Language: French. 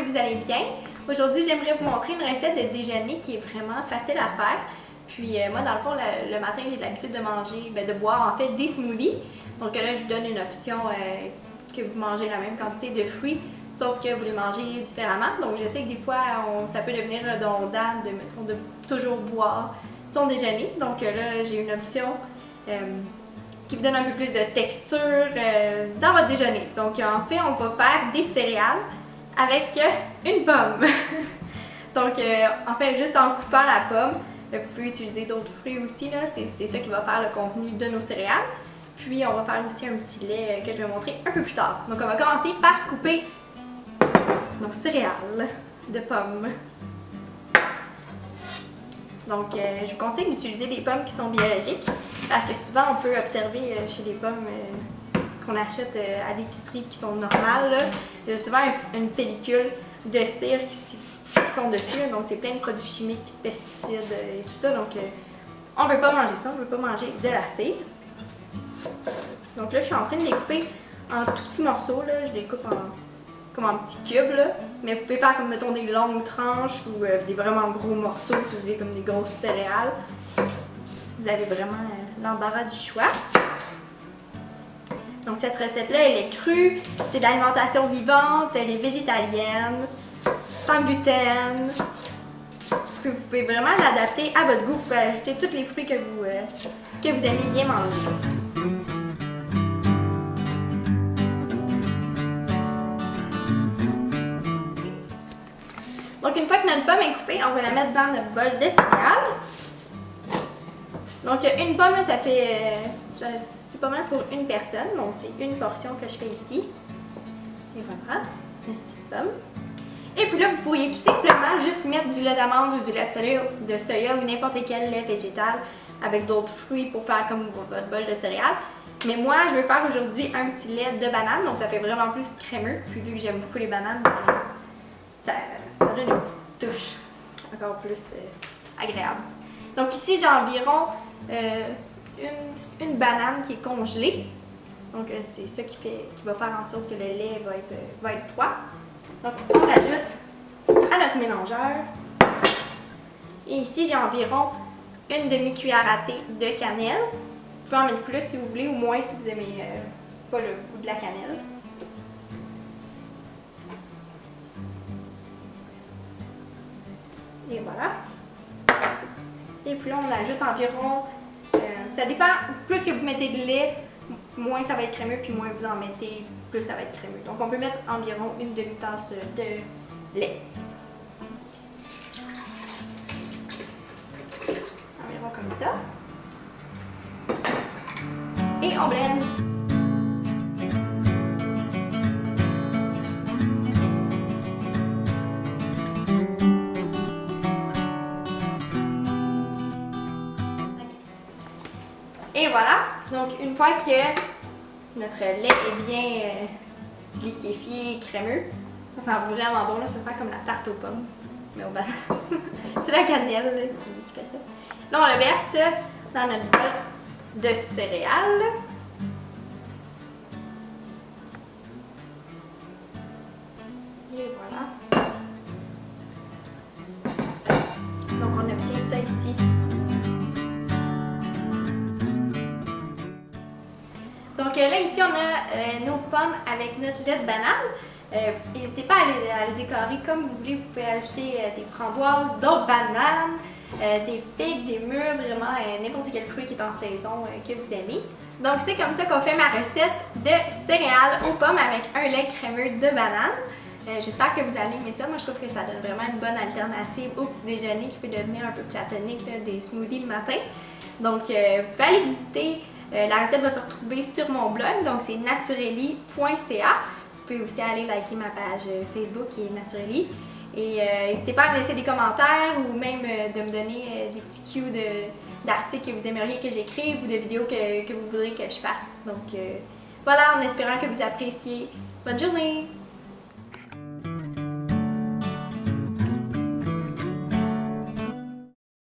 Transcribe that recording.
que vous allez bien. Aujourd'hui, j'aimerais vous montrer une recette de déjeuner qui est vraiment facile à faire. Puis moi, dans le fond, le matin, j'ai l'habitude de manger, de boire en fait des smoothies. Donc là, je vous donne une option que vous mangez la même quantité de fruits, sauf que vous les mangez différemment. Donc je sais que des fois, ça peut devenir redondant de toujours boire son déjeuner. Donc là, j'ai une option qui vous donne un peu plus de texture dans votre déjeuner. Donc en fait, on va faire des céréales avec une pomme. Donc en fait, juste en coupant la pomme, vous pouvez utiliser d'autres fruits aussi, c'est ça qui va faire le contenu de nos céréales. Puis on va faire aussi un petit lait que je vais montrer un peu plus tard. Donc on va commencer par couper nos céréales de pommes. Donc je vous conseille d'utiliser des pommes qui sont biologiques parce que souvent on peut observer chez les pommes qu'on achète à l'épicerie qui sont normales, là, il y a souvent une pellicule de cire qui sont dessus, donc c'est plein de produits chimiques, de pesticides et tout ça, donc on ne veut pas manger ça, on ne veut pas manger de la cire. Donc là, je suis en train de les couper en tout petits morceaux, là. Je les coupe comme en petits cubes, là. Mais vous pouvez faire comme, mettons, des longues tranches ou des vraiment gros morceaux si vous voulez, comme des grosses céréales. Vous avez vraiment l'embarras du choix. Donc cette recette-là, elle est crue, c'est de l'alimentation vivante, elle est végétalienne, sans gluten. Puis vous pouvez vraiment l'adapter à votre goût. Vous pouvez ajouter tous les fruits que vous aimez bien manger. Donc une fois que notre pomme est coupée, on va la mettre dans notre bol de céréales. Donc une pomme, là, ça fait... c'est pas mal pour une personne, donc c'est une portion que je fais ici. Et voilà, une petite pomme. Et puis là, vous pourriez tout simplement juste mettre du lait d'amande ou du lait de soya ou n'importe quel lait végétal avec d'autres fruits pour faire comme votre bol de céréales. Mais moi, je vais faire aujourd'hui un petit lait de banane, donc ça fait vraiment plus crémeux. Puis vu que j'aime beaucoup les bananes, ça donne une petite touche encore plus agréable. Donc ici, j'ai environ une banane qui est congelée. Donc c'est ça qui va faire en sorte que le lait va être froid. Donc on l'ajoute à notre mélangeur. Et ici, j'ai environ une demi-cuillère à thé de cannelle. Vous pouvez en mettre plus si vous voulez ou moins si vous n'aimez pas le goût de la cannelle. Et voilà. Et puis là, on ajoute environ, ça dépend, plus que vous mettez de lait, moins ça va être crémeux, puis moins vous en mettez, plus ça va être crémeux. Donc on peut mettre environ une demi-tasse de lait. Environ comme ça. Et on blende. Et voilà, donc une fois que notre lait est bien liquéfié, crémeux, ça sent vraiment bon, là, ça sent comme la tarte aux pommes, mais au bananes. C'est la cannelle là, qui fait ça. Là, on le verse dans notre bol de céréales. Et voilà. Donc on obtient ça ici. Donc là, ici, on a nos pommes avec notre lait de banane. N'hésitez pas à le décorer comme vous voulez. Vous pouvez ajouter des framboises, d'autres bananes, des figues, des mûres, vraiment n'importe quel fruit qui est en saison que vous aimez. Donc c'est comme ça qu'on fait ma recette de céréales aux pommes avec un lait crémeux de banane. J'espère que vous allez aimer ça. Moi, je trouve que ça donne vraiment une bonne alternative au petit déjeuner qui peut devenir un peu platonique, là, des smoothies le matin. Donc, vous pouvez aller visiter. La recette va se retrouver sur mon blog, donc c'est natureli.ca. Vous pouvez aussi aller liker ma page Facebook qui est Natureli. Et n'hésitez pas à me laisser des commentaires ou même de me donner des petits cues d'articles que vous aimeriez que j'écrive ou de vidéos que vous voudrez que je fasse. Donc voilà, en espérant que vous appréciez. Bonne journée!